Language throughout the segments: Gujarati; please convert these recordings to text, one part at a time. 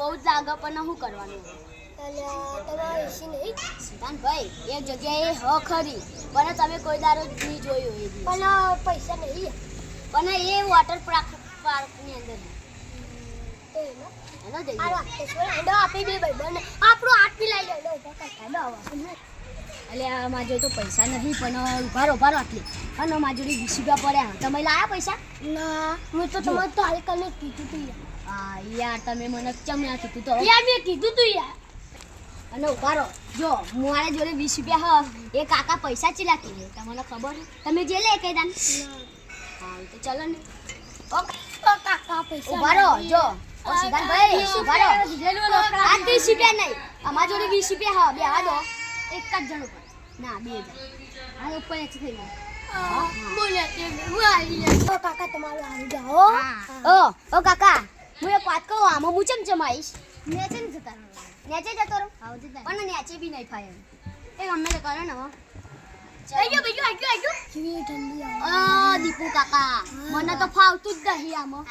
બહુ જ લાગે પણ શું કરવાનું તમારે એસી નહીં સિદ્ધાંતભાઈ એક જગ્યાએ હ ખરી પણ તમે કોઈ દારો નહીં જોયું એ દિવસ. પણ પૈસા નહીં પણ એ વોટર પાર્કની અંદર તો એનો એનો જઈએ. હેડો આપી બે ભાઈ બને આપણો હાથ બી લઈ લો એટલે મારા જોડે તો પૈસા નથી પણ ઉભારો આટલી અને મારા જોડે 20 રૂપિયા પડ્યા. તમે લાયા પૈસા? ના હું તો તમારે તો હાલ કને કીધું તું હા યાર તમે મને ચમ્યા કીધું તો યાર મેં કીધું તું યાર અને ઉભારો જો મારા જોડે 20 રૂપિયા હ એ કાકા પૈસા ચીલા કીધે તમને ખબર છે? તમે જે લે કઈ દાન હા તો ચલો ને કાકા પૈસા ઉભારો જો સિદ્ધાંતભાઈ ઉભારો આ 30 રૂપિયા નહીં અમારા જોડે 20 રૂપિયા હ બે આ દો એક જ જણ ઉપર ના 2 જણ આ ઉપર એચ થઈ ગયું. બોલે કે હું આવી જાય કાકા તમારું આવી જાઓ ઓ કાકા હું એક વાત કહું આમાં હું ચમચમાઈશ નેચે ને જતા નેચે જતો રહો પણ નેચે બી નહીં ફાય એ ગમે તે કરે ને કેવી ઠંડી દીપુ કાકા મને તો ફાવતું જ નહીં આમાં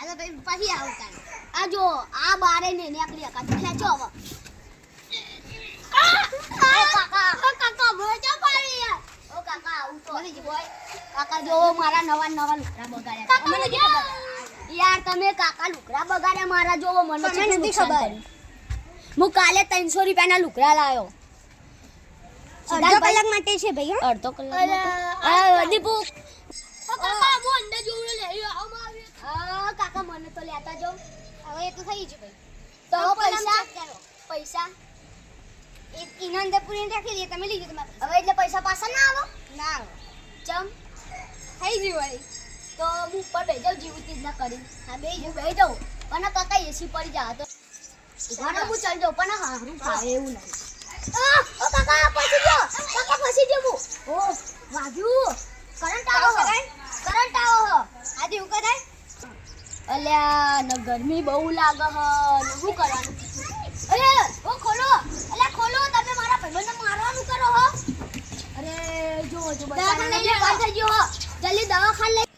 પછી આવતા આ જો આ બારે ને નીકળી કાકા ખેંચો હવે કાકા ભોજા પાડી યાર ઓ કાકા આવું તો બોય કાકા જો મારા નવા લુકડા બગાડ્યા મને નથી ખબર યાર તમે કાકા લુકડા બગાડ્યા મારા જોવો મને નથી ખબર હું કાલે 300 રૂપિયાના લુકડા લાવ્યો અડધો કલાક માટે છે ભાઈ અડધો કલાક દીપુ કાકા હું અંદર જોડે લઈ આવ કાકા મને તો લેતા જો હવે એ તો થઈ જ ભાઈ તો પૈસા એક ઇનામ પૂરી રાખી લે તમે લીજો તમારે હવે એટલે પૈસા પાછા ના આવો ના ચમ થઈ ગયું વળી તો હું ઉપર બેસી જાઉં જીવતી જ ના કરી હા બેસી જાઉં પણ કાકા એસી પડી જા તો ઘણા હું ચાલી જાઉં પણ હારું ફાવે એવું નહીં ઓ કાકા ફસી ગયો કાકા ફસી ગયો હું ઓ વાગ્યું કરંટ આવો આજે એવું કરાય અલ્યા ન ગરમી બહુ લાગે હ ને શું કરવાનું અરે ઓ ખોલો અલ્યા ખોલો તમે મારા ભાઈબંધને મારવાનું કરો હો અરે જો દવાખાને લઈ પાસ થઈ ગયો હો જલ્દી દવાખાને લઈ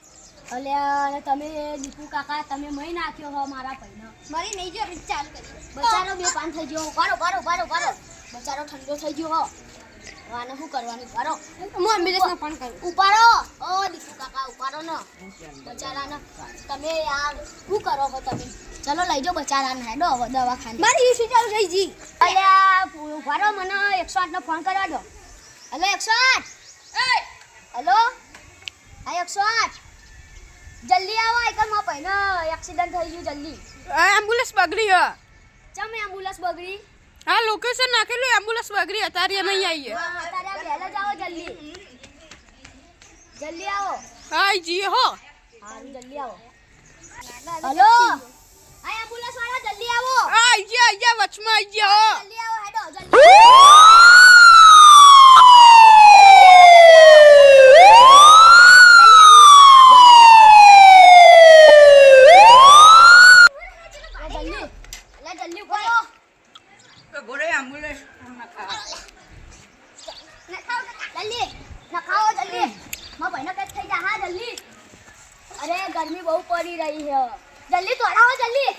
અલ્યા તમે દીપુ કાકા તમે મહી નાખ્યો હો મારા ભાઈને મારી નહીં જો ચાલ કરી બચારો બે પાન થઈ ગયો પારો બચારો ઠંડો થઈ ગયો હો આને શું કરવાનું પારો હું એમ્બ્યુલન્સનો ફોન કરું ઉપાડો ઓ દીપુ કાકા ઉપાડો ને બચારાને તમે યાર શું કરો છો તમે ચલો લઈ જાઓ બચારાને હેડો હવે દવાખાને મારી ઇશ્યુ ચાલુ થઈ જી અલ્યા ઉપાડો મને 108 નો ફોન કરવા દો હેલો 108 હેલો આ 108 જલ્દી આવો એક મારા ભાઈને એક્સિડન્ટ થઈ ગયું જલ્દી એમ્બ્યુલન્સ બગડી હે ચમ એમ્બ્યુલન્સ બગડી હા લોકેશન નાખેલું એમ્બ્યુલન્સ બગડી અત્યારે નહીં આવી અત્યારે વહેલા જાઓ જલ્દી આવો હા જી હો હારું જલ્દી આવો હેલો આ એમ્બ્યુલન્સ વાળા જલ્દી આવો આઈ ગયા વચમાં આઈ ગયા જલ્દી આવો હેડો જલ્દી અરે ગરમી બહુ પડી રહી છે જલ્દી તોડાવો જલ્દી